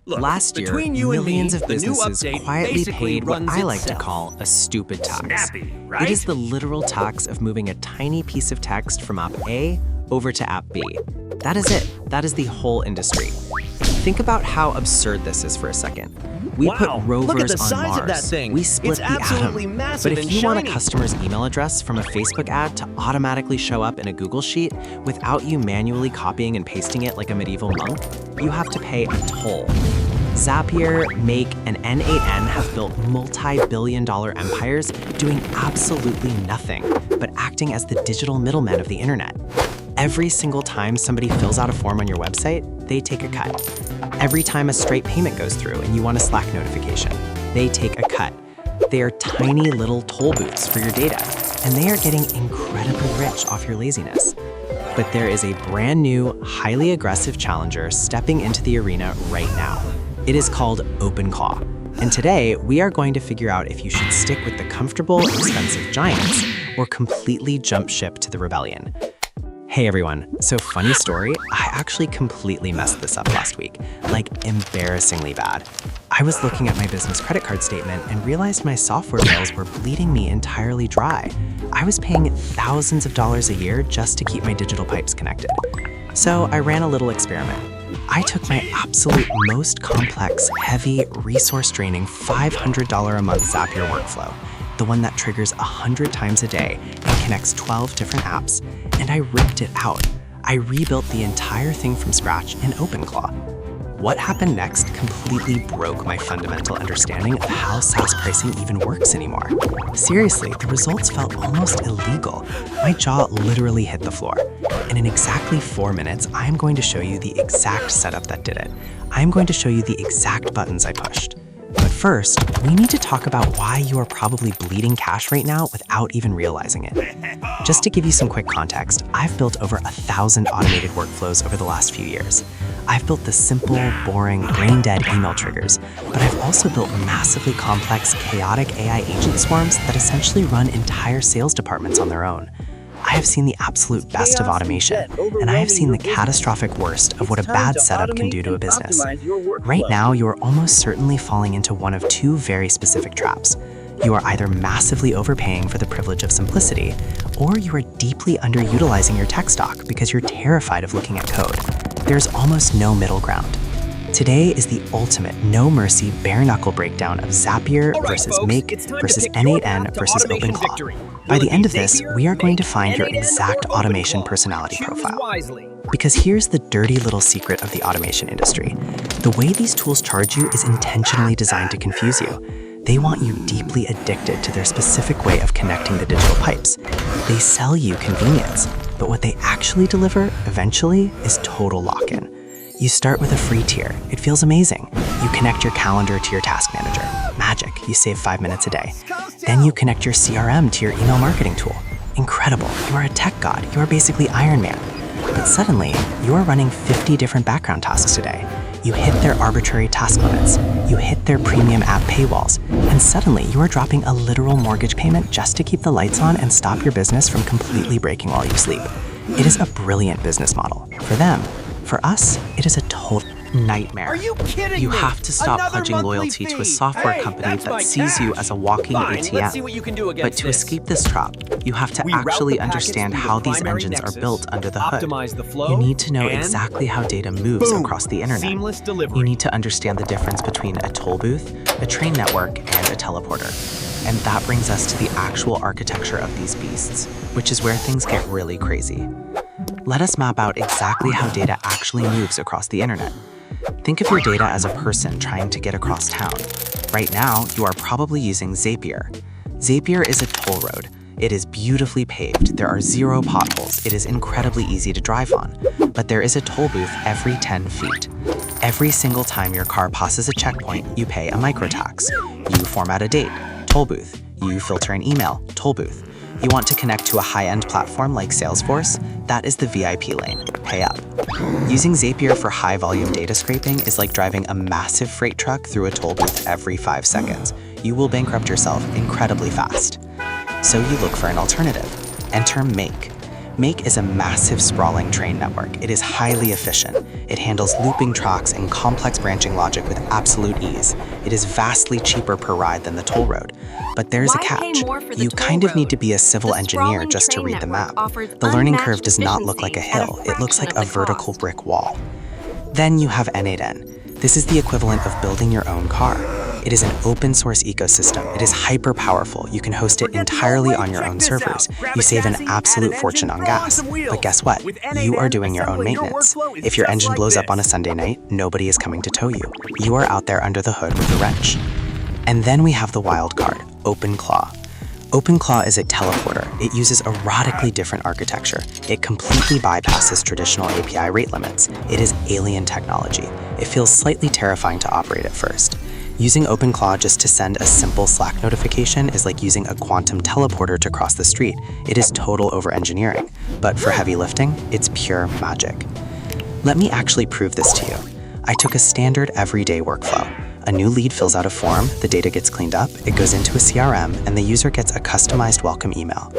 Look, Last year, between you and millions me, of the new businesses update quietly basically paid what runs I like to itself. call a stupid tax. Snappy, right? It is the literal tax of moving a tiny piece of text from app A over to app B. That is it. That is the whole industry. Think about how absurd this is for a second. We Wow, put look at rovers the on size Mars. of that thing. We split It's the absolutely atom. massive But if and you want a shiny. customer's email address from a Facebook ad to automatically show up in a Google Sheet without you manually copying and pasting it like a medieval monk, you have to pay a toll. Zapier, Make, and n8n have built multi-billion-dollar empires doing absolutely nothing, but acting as the digital middlemen of the internet. Every single time somebody fills out a form on your website, they take a cut. Every time a straight payment goes through and you want a Slack notification, they take a cut. They are tiny little toll booths for your data, and they are getting incredibly rich off your laziness. But there is a brand new, highly aggressive challenger stepping into the arena right now. It is called OpenClaw. And today, we are going to figure out if you should stick with the comfortable, expensive giants or completely jump ship to the rebellion. Hey everyone, so funny story, I actually completely messed this up last week, like embarrassingly bad. I was looking at my business credit card statement and realized my software bills were bleeding me entirely dry. I was paying thousands of dollars a year just to keep my digital pipes connected. So I ran a little experiment. I took my absolute most complex, heavy, resource-draining $500 a month Zapier workflow, the one that triggers 100 times a day and connects 12 different apps, and I ripped it out. I rebuilt the entire thing from scratch in OpenClaw. What happened next completely broke my fundamental understanding of how SaaS pricing even works anymore. Seriously, the results felt almost illegal. My jaw literally hit the floor. And in exactly 4 minutes, I am going to show you the exact setup that did it. I am going to show you the exact buttons I pushed. But first, we need to talk about why you are probably bleeding cash right now without even realizing it. Just to give you some quick context, I've built over 1,000 automated workflows over the last few years. I've built the simple, boring, brain-dead email triggers, but I've also built massively complex, chaotic AI agent swarms that essentially run entire sales departments on their own. I have seen the absolute best of automation, and I have seen the catastrophic worst of what a bad setup can do to a business. Right now, you are almost certainly falling into one of two very specific traps. You are either massively overpaying for the privilege of simplicity, or you are deeply underutilizing your tech stock because you're terrified of looking at code. There's almost no middle ground. Today is the ultimate no-mercy bare-knuckle breakdown of Zapier versus Make versus n8n versus OpenClaw. By the end of this, we are going to find your exact automation personality profile. Because here's the dirty little secret of the automation industry. The way these tools charge you is intentionally designed to confuse you. They want you deeply addicted to their specific way of connecting the digital pipes. They sell you convenience, but what they actually deliver, eventually, is total lock-in. You start with a free tier. It feels amazing. You connect your calendar to your task manager. Magic, you save 5 minutes a day. Then you connect your CRM to your email marketing tool. Incredible, you are a tech god. You are basically Iron Man. But suddenly, you are running 50 different background tasks today. You hit their arbitrary task limits. You hit their premium app paywalls. And suddenly, you are dropping a literal mortgage payment just to keep the lights on and stop your business from completely breaking while you sleep. It is a brilliant business model. For them. For us, it is a total nightmare. Are you kidding You me? have to stop Another pledging monthly loyalty to a fee. software Hey, company that's my that sees you cash. as a walking Fine, ATM. let's see what you can do But against to this. escape this trap, you have to We route actually the packets understand through the how these primary engines nexus, are built under the hood. optimize the flow, You need to know and exactly how data moves boom, across the internet. seamless delivery. You need to understand the difference between a toll booth, a train network, and a teleporter. And that brings us to the actual architecture of these beasts, which is where things get really crazy. Let us map out exactly how data actually moves across the internet. Think of your data as a person trying to get across town. Right now, you are probably using Zapier. Zapier is a toll road. It is beautifully paved. There are 0 potholes. It is incredibly easy to drive on. But there is a toll booth every 10 feet. Every single time your car passes a checkpoint, you pay a microtax. You format a date, toll booth. You filter an email, toll booth. You want to connect to a high-end platform like Salesforce? That is the VIP lane. Pay up. Using Zapier for high-volume data scraping is like driving a massive freight truck through a toll booth every 5 seconds. You will bankrupt yourself incredibly fast. So you look for an alternative. Enter Make. Make is a massive sprawling train network. It is highly efficient. It handles looping tracks and complex branching logic with absolute ease. It is vastly cheaper per ride than the toll road. But there's a catch. You kind of need to be a civil engineer just to read the map. The learning curve does not look like a hill. It looks like a vertical brick wall. Then you have n8n. This is the equivalent of building your own car. It is an open source ecosystem. It is hyper powerful. You can host it entirely on your own servers. You save an absolute fortune on gas. But guess what? You are doing your own maintenance. If your engine blows up on a Sunday night, nobody is coming to tow you. You are out there under the hood with a wrench. And then we have the wild card, OpenClaw. OpenClaw is a teleporter. It uses a radically different architecture. It completely bypasses traditional API rate limits. It is alien technology. It feels slightly terrifying to operate at first. Using OpenClaw just to send a simple Slack notification is like using a quantum teleporter to cross the street. It is total over-engineering. But for heavy lifting, it's pure magic. Let me actually prove this to you. I took a standard everyday workflow. A new lead fills out a form, the data gets cleaned up, it goes into a CRM, and the user gets a customized welcome email.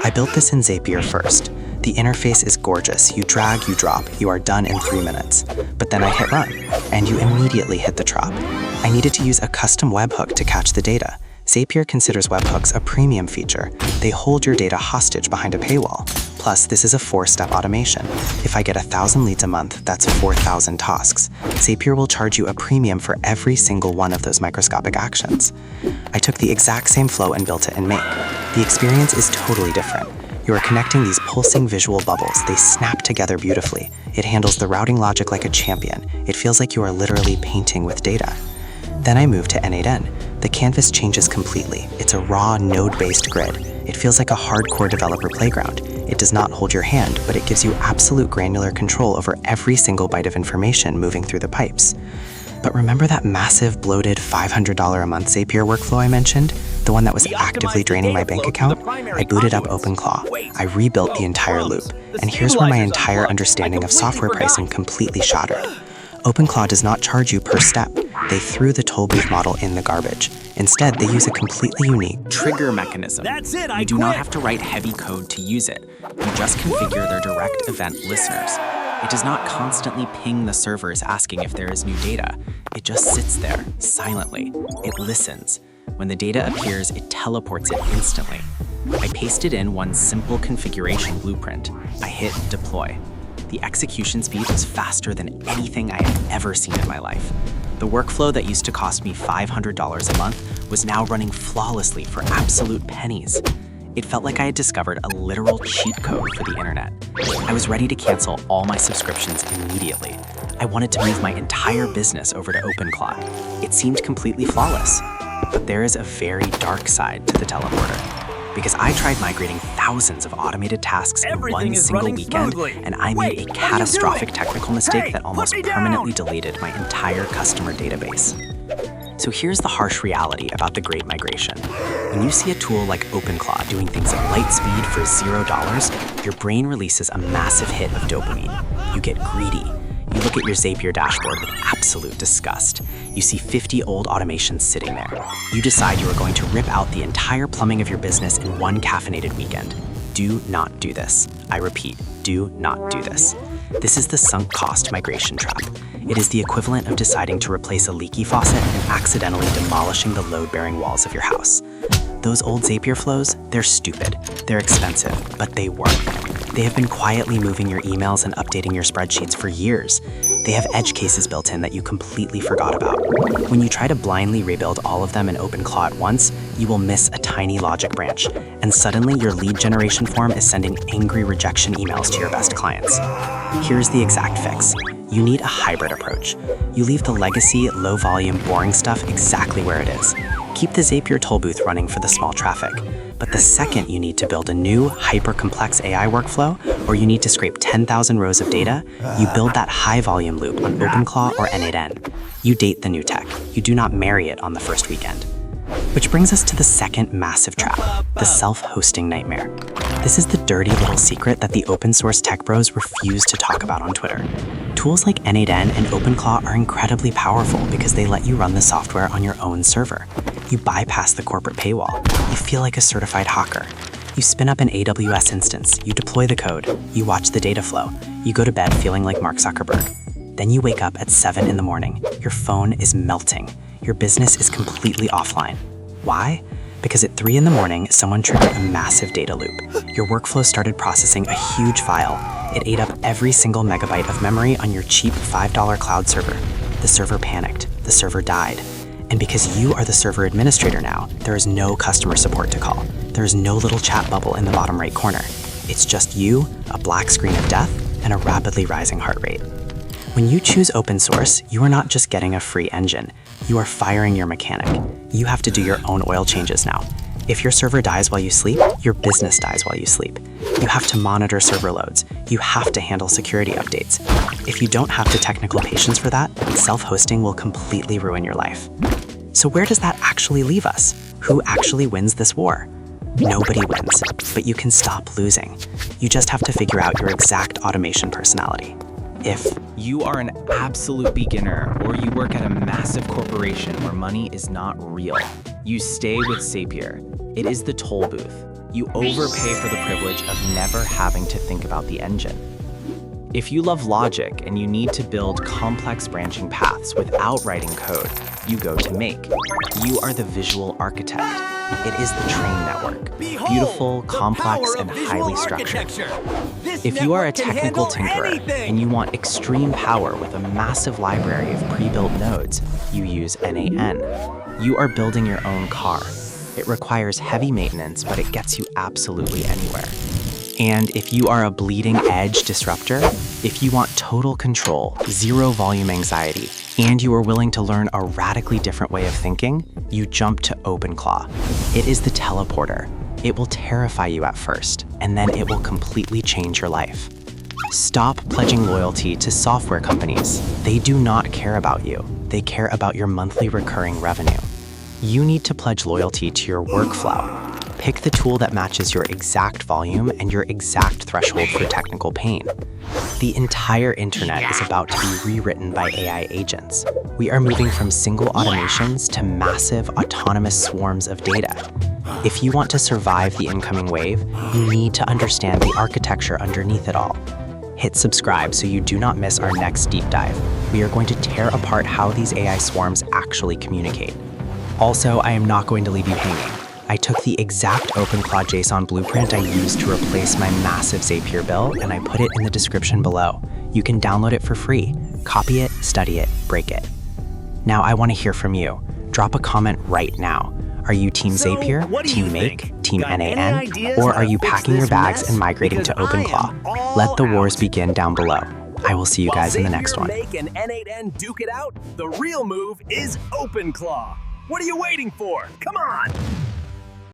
I built this in Zapier first. The interface is gorgeous. You drag, you drop. You are done in 3 minutes. But then I hit run, and you immediately hit the trop. I needed to use a custom webhook to catch the data. Zapier considers webhooks a premium feature. They hold your data hostage behind a paywall. Plus, this is a 4-step automation. If I get 1,000 leads a month, that's 4,000 tasks. Zapier will charge you a premium for every single one of those microscopic actions. I took the exact same flow and built it in Make. The experience is totally different. You are connecting these pulsing visual bubbles. They snap together beautifully. It handles the routing logic like a champion. It feels like you are literally painting with data. Then I moved to n8n. The canvas changes completely. It's a raw, node-based grid. It feels like a hardcore developer playground. It does not hold your hand, but it gives you absolute granular control over every single byte of information moving through the pipes. But remember that massive, bloated $500 a month Zapier workflow I mentioned? The one that was actively draining my bank account? I booted up OpenClaw. I rebuilt the entire loop. And here's where my entire understanding of software pricing completely shattered. OpenClaw does not charge you per step. They threw the tollbooth model in the garbage. Instead, they use a completely unique trigger mechanism. That's it, You do not have to write heavy code to use it. You just configure their direct event listeners. It does not constantly ping the servers asking if there is new data. It just sits there, silently. It listens. When the data appears, it teleports it instantly. I pasted in one simple configuration blueprint. I hit deploy. The execution speed was faster than anything I had ever seen in my life. The workflow that used to cost me $500 a month was now running flawlessly for absolute pennies. It felt like I had discovered a literal cheat code for the internet. I was ready to cancel all my subscriptions immediately. I wanted to move my entire business over to OpenClaw. It seemed completely flawless. But there is a very dark side to the teleporter. Because I tried migrating thousands of automated tasks in one single weekend, and I made a catastrophic technical mistake that almost permanently deleted my entire customer database. So here's the harsh reality about the Great Migration. When you see a tool like OpenClaw doing things at light speed for $0, your brain releases a massive hit of dopamine. You get greedy. You look at your Zapier dashboard with absolute disgust. You see 50 old automations sitting there. You decide you are going to rip out the entire plumbing of your business in one caffeinated weekend. Do not do this. I repeat, do not do this. This is the sunk cost migration trap. It is the equivalent of deciding to replace a leaky faucet and accidentally demolishing the load-bearing walls of your house. Those old Zapier flows, they're stupid, they're expensive, but they work. They have been quietly moving your emails and updating your spreadsheets for years. They have edge cases built in that you completely forgot about. When you try to blindly rebuild all of them in OpenClaw at once, you will miss a tiny logic branch, and suddenly your lead generation form is sending angry rejection emails to your best clients. Here's the exact fix. You need a hybrid approach. You leave the legacy, low-volume, boring stuff exactly where it is. Keep the Zapier tollbooth running for the small traffic. But the second you need to build a new, hyper-complex AI workflow, or you need to scrape 10,000 rows of data, you build that high-volume loop on OpenClaw or n8n. You date the new tech. You do not marry it on the first weekend. Which brings us to the second massive trap, the self-hosting nightmare. This is the dirty little secret that the open source tech bros refuse to talk about on Twitter. Tools like n8n and OpenClaw are incredibly powerful because they let you run the software on your own server. You bypass the corporate paywall. You feel like a certified hacker. You spin up an AWS instance, you deploy the code, you watch the data flow, you go to bed feeling like Mark Zuckerberg. Then you wake up at 7 in the morning, your phone is melting, your business is completely offline. Why? Because at 3 in the morning, someone triggered a massive data loop. Your workflow started processing a huge file. It ate up every single megabyte of memory on your cheap $5 cloud server. The server panicked, the server died. And because you are the server administrator now, there is no customer support to call. There is no little chat bubble in the bottom right corner. It's just you, a black screen of death, and a rapidly rising heart rate. When you choose open source, you are not just getting a free engine. You are firing your mechanic. You have to do your own oil changes now. If your server dies while you sleep, your business dies while you sleep. You have to monitor server loads. You have to handle security updates. If you don't have the technical patience for that, self-hosting will completely ruin your life. So where does that actually leave us? Who actually wins this war? Nobody wins, but you can stop losing. You just have to figure out your exact automation personality. If you are an absolute beginner or you work at a massive corporation where money is not real, you stay with Zapier. It is the toll booth. You overpay for the privilege of never having to think about the engine. If you love logic and you need to build complex branching paths without writing code, you go to Make. You are the visual architect. It is the train network. Beautiful, complex, and highly structured. If you are a technical tinkerer and you want extreme power with a massive library of pre-built nodes, you use n8n. You are building your own car. It requires heavy maintenance, but it gets you absolutely anywhere. And if you are a bleeding edge disruptor, if you want total control, zero volume anxiety, and you are willing to learn a radically different way of thinking, you jump to OpenClaw. It is the teleporter. It will terrify you at first, and then it will completely change your life. Stop pledging loyalty to software companies. They do not care about you. They care about your monthly recurring revenue. You need to pledge loyalty to your workflow. Pick the tool that matches your exact volume and your exact threshold for technical pain. The entire internet is about to be rewritten by AI agents. We are moving from single automations to massive autonomous swarms of data. If you want to survive the incoming wave, you need to understand the architecture underneath it all. Hit subscribe so you do not miss our next deep dive. We are going to tear apart how these AI swarms actually communicate. Also, I am not going to leave you hanging. I took the exact OpenClaw JSON blueprint I used to replace my massive Zapier bill, and I put it in the description below. You can download it for free. Copy it, study it, break it. Now I want to hear from you. Drop a comment right now. Are you Team Zapier, Team Make, Team n8n, or are you packing your bags and migrating to OpenClaw? Let the wars begin down below. I will see you guys in the next one. Make and n8n duke it out. The real move is OpenClaw. What are you waiting for? Come on!